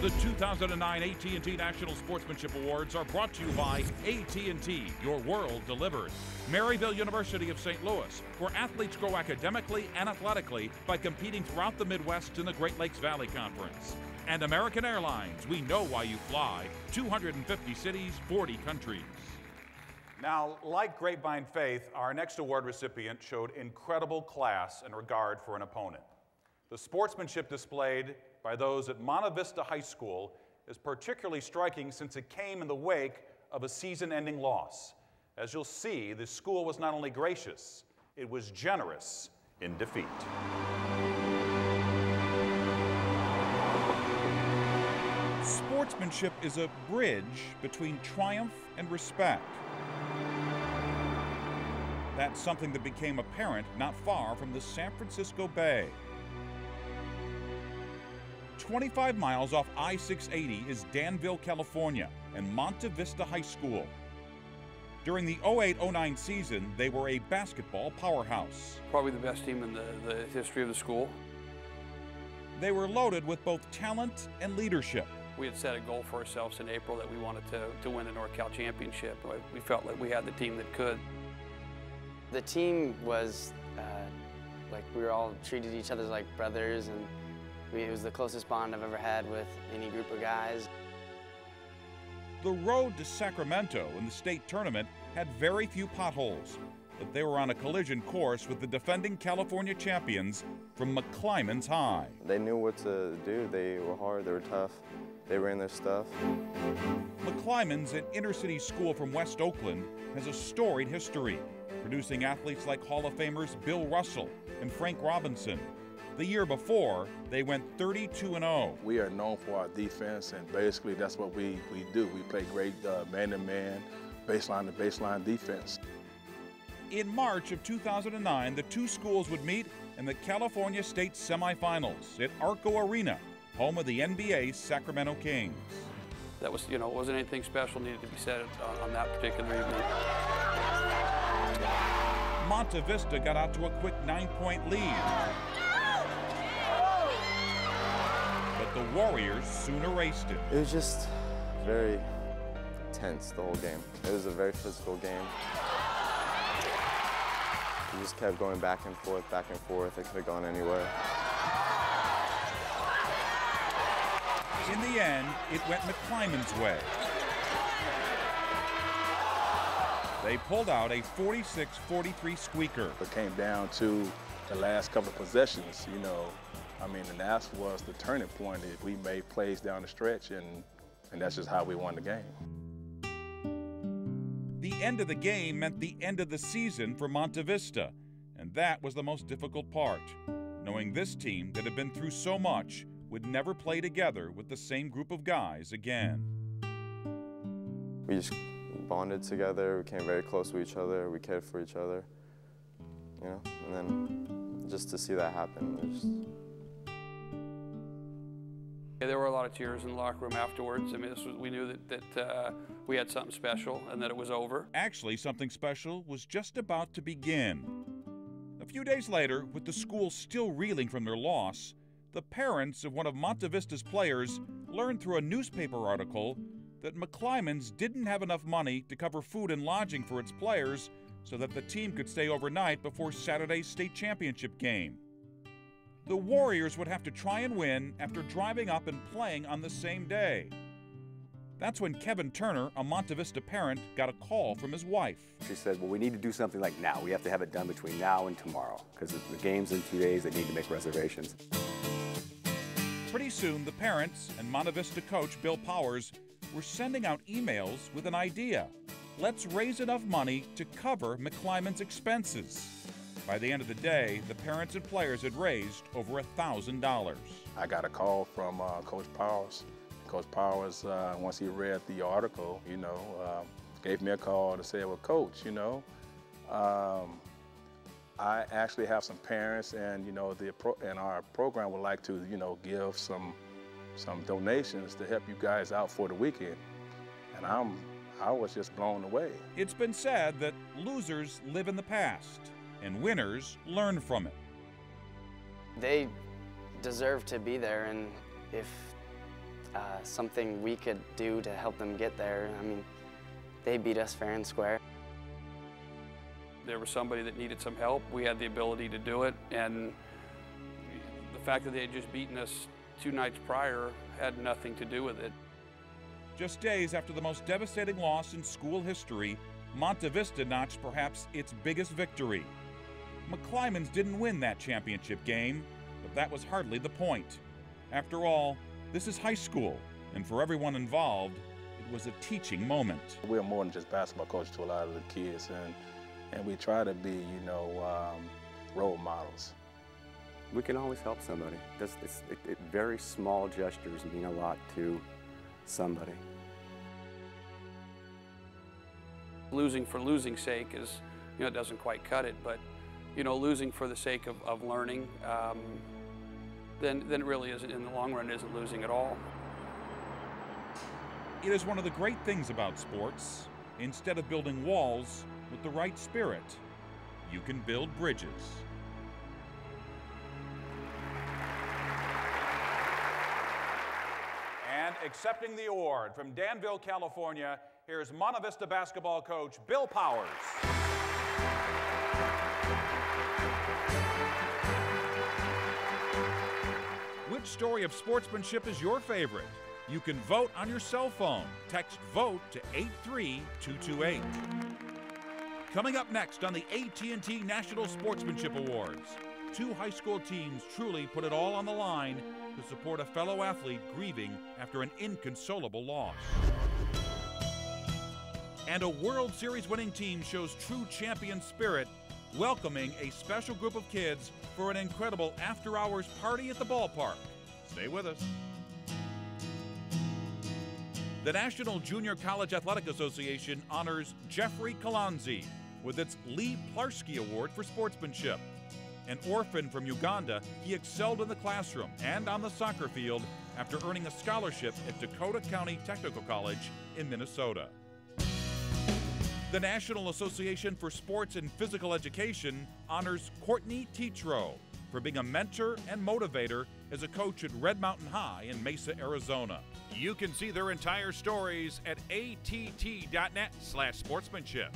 The 2009 AT&T National Sportsmanship Awards are brought to you by AT&T, your world delivered. Maryville University of St. Louis, where athletes grow academically and athletically by competing throughout the Midwest in the Great Lakes Valley Conference. And American Airlines, we know why you fly. 250 cities, 40 countries. Now, like Grapevine Faith, our next award recipient showed incredible class and regard for an opponent. The sportsmanship displayed by those at Monte Vista High School is particularly striking since it came in the wake of a season-ending loss. As you'll see, the school was not only gracious, it was generous in defeat. Sportsmanship is a bridge between triumph and respect. That's something that became apparent not far from the San Francisco Bay. 25 miles off I-680 is Danville, California, and Monte Vista High School. During the 08-09 season, they were a basketball powerhouse. Probably the best team in the history of the school. They were loaded with both talent and leadership. We had set a goal for ourselves in April that we wanted to win the NorCal championship. We felt like we had the team that could. The team was like we were all treated each other like brothers, and it was the closest bond I've ever had with any group of guys. The road to Sacramento in the state tournament had very few potholes, but they were on a collision course with the defending California champions from McClymonds High. They knew what to do. They were hard, they were tough, they ran their stuff. McClymonds, an inner-city school from West Oakland, has a storied history, producing athletes like Hall of Famers Bill Russell and Frank Robinson. The year before, they went 32-0. We are known for our defense, and basically that's what we do. We play great man-to-man, baseline defense. In March of 2009, the two schools would meet in the California State semifinals at Arco Arena, home of the NBA's Sacramento Kings. That was, wasn't anything special needed to be said on that particular evening. Monte Vista got out to a quick 9-point lead. But the Warriors soon erased it. It was just very tense, the whole game. It was a very physical game. We just kept going back and forth, back and forth. It could have gone anywhere. In the end, it went McClymonds' way. They pulled out a 46-43 squeaker. It came down to the last couple of possessions, and that was the turning point. We made plays down the stretch, and that's just how we won the game. The end of the game meant the end of the season for Monte Vista, and that was the most difficult part, knowing this team that had been through so much would never play together with the same group of guys again. We just bonded together, we came very close to each other, we cared for each other, and then just to see that happen, There were a lot of tears in the locker room afterwards. We knew that we had something special and that it was over. Actually, something special was just about to begin. A few days later, with the school still reeling from their loss, the parents of one of Monte Vista's players learned through a newspaper article that McClymonds didn't have enough money to cover food and lodging for its players so that the team could stay overnight before Saturday's state championship game. The Warriors would have to try and win after driving up and playing on the same day. That's when Kevin Turner, a Monte Vista parent, got a call from his wife. She said, well, we need to do something like now. We have to have it done between now and tomorrow because the game's in 2 days. They need to make reservations. Pretty soon, the parents and Monte Vista coach Bill Powers were sending out emails with an idea. Let's raise enough money to cover McClymonds' expenses. By the end of the day, the parents and players had raised over $1,000. I got a call from Coach Powers. Coach Powers, once he read the article, gave me a call to say, well, Coach, I actually have some parents, and and our program would like to, give some donations to help you guys out for the weekend. And I was just blown away. It's been said that losers live in the past, and winners learn from it. They deserve to be there, and if something we could do to help them get there. I mean, they beat us fair and square. There was somebody that needed some help. We had the ability to do it, and the fact that they had just beaten us 2 nights prior had nothing to do with it. Just days after the most devastating loss in school history, Monte Vista notched perhaps its biggest victory. McClymans didn't win that championship game, but that was hardly the point. After all, this is high school, and for everyone involved, it was a teaching moment. We're more than just basketball coach to a lot of the kids, and we try to be, you know, role models. We can always help somebody. Very small gestures mean a lot to somebody. Losing for losing's sake is, you know, it doesn't quite cut it, but, you know, losing for the sake of learning, then it really isn't, in the long run, isn't losing at all. It is one of the great things about sports. Instead of building walls, with the right spirit, you can build bridges. And accepting the award from Danville, California, here's Monte Vista basketball coach Bill Powers. Which story of sportsmanship is your favorite? You can vote on your cell phone. Text VOTE to 83228. Coming up next on the AT&T National Sportsmanship Awards, 2 high school teams truly put it all on the line to support a fellow athlete grieving after an inconsolable loss. And a World Series winning team shows true champion spirit, welcoming a special group of kids for an incredible after-hours party at the ballpark. Stay with us. The National Junior College Athletic Association honors Jeffrey Kalanzi with its Lee Plarsky Award for sportsmanship. An orphan from Uganda, he excelled in the classroom and on the soccer field after earning a scholarship at Dakota County Technical College in Minnesota. The National Association for Sports and Physical Education honors Courtney Tetro for being a mentor and motivator as a coach at Red Mountain High in Mesa, Arizona. You can see their entire stories at att.net/sportsmanship.